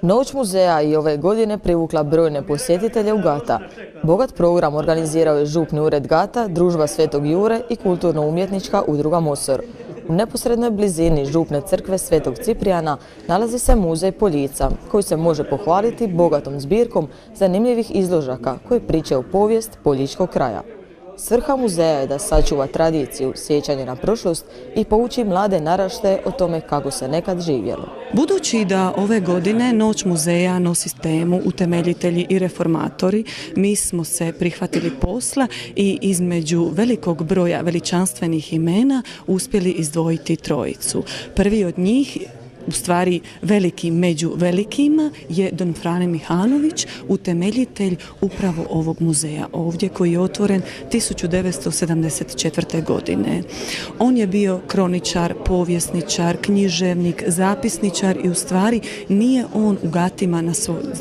Noć muzeja i ove godine privukla brojne posjetitelje u Gata. Bogat program organizirao je župni ured Gata, družba Svetog Jure i kulturno-umjetnička udruga Mosor. U neposrednoj blizini župne crkve Svetog Ciprijana nalazi se muzej Poljica, koji se može pohvaliti bogatom zbirkom zanimljivih izložaka koje pričaju povijest Poljičkog kraja. Svrha muzeja je da sačuva tradiciju, sjećanje na prošlost i pouči mlade naraštaje o tome kako se nekad živjelo. Budući da ove godine Noć muzeja nosi temu utemeljitelji i reformatori, mi smo se prihvatili posla i između velikog broja veličanstvenih imena uspjeli izdvojiti trojicu. Prvi od njih, u stvari veliki među velikima, je don Frane Mihanović, utemeljitelj upravo ovog muzeja ovdje, koji je otvoren 1974. godine. On je bio kroničar, povjesničar, književnik, zapisničar i u stvari nije on u Gatima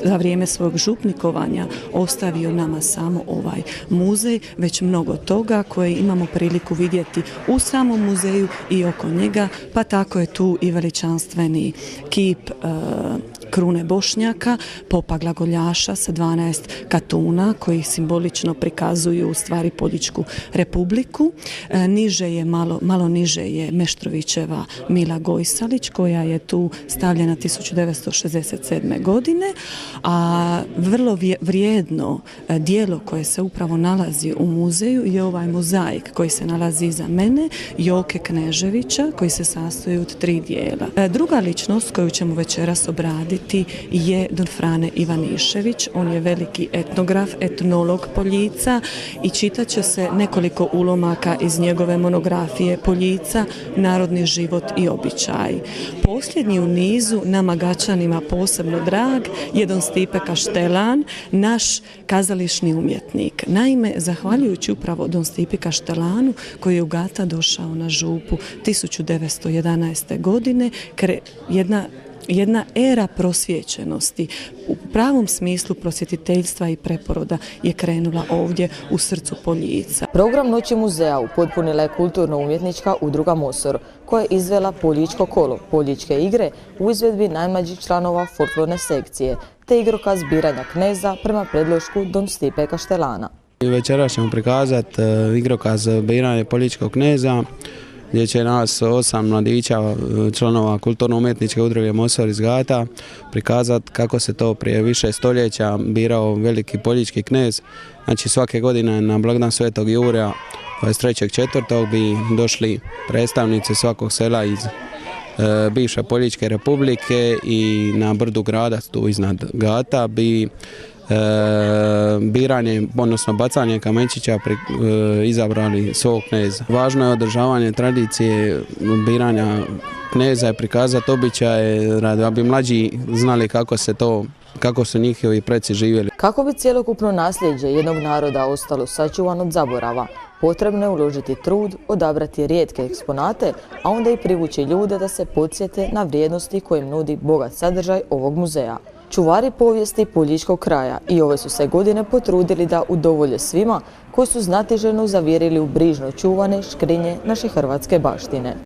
za vrijeme svog župnikovanja ostavio nama samo ovaj muzej, već mnogo toga koje imamo priliku vidjeti u samom muzeju i oko njega, pa tako je tu i veličanstveni kip krune Bošnjaka, popa glagoljaša sa 12 katuna koji simbolično prikazuju u stvari Poljičku republiku. Niže je, malo niže je Meštrovićeva Mila Gojsalić koja je tu stavljena 1967. godine, a vrlo vrijedno dijelo koje se upravo nalazi u muzeju je ovaj mozaik koji se nalazi iza mene, Joke Kneževića, koji se sastoji od 3 dijela. Druga ličnost koju ćemo večeras obraditi je don Frane Ivanišević. On je veliki etnograf, etnolog Poljica i čitat će se nekoliko ulomaka iz njegove monografije Poljica, narodni život i običaj. Posljednji u nizu, nama Gačanima posebno drag, je don Stipe Kaštelan, naš kazališni umjetnik. Naime, zahvaljujući upravo don Stipi Kaštelanu, koji je u Gata došao na župu 1911. godine, jedna era prosvjećenosti, u pravom smislu prosvjetiteljstva i preporoda je krenula ovdje u srcu Poljica. Program Noći muzeja upotpunila je kulturno-umjetnička udruga Mosor, koja je izvela Poljičko kolo, Poljičke igre u izvedbi najmlađih članova folklorne sekcije, te igrokaz biranja kneza prema predlošku don Stipe Kaštelana. Večera ćemo prikazati igrokaz biranja Poljičkog kneza, gdje će nas 8 mladića, članova kulturno-umjetničke udruge Mosor iz Gata, prikazati kako se to prije više stoljeća birao veliki poljički knez. Znači svake godine na blagdan Svetog Jurja 23.4. bi došli predstavnici svakog sela iz bivše Poljičke republike i na brdu grada, tu iznad Gata, bi biranje, odnosno bacanje kamenčića izabrali svog kneza. Važno je održavanje tradicije biranja kneza i prikazati običaje, da bi mlađi znali kako su njihovi preci živjeli. Kako bi cjelokupno nasljeđe jednog naroda ostalo sačuvano od zaborava, potrebno je uložiti trud, odabrati rijetke eksponate, a onda i privući ljude da se podsjete na vrijednosti koje im nudi bogat sadržaj ovog muzeja. Čuvari povijesti Poljičkog kraja i ove su se godine potrudili da udovolje svima koji su znatiželjno zavjerili u brižno čuvane škrinje naše hrvatske baštine.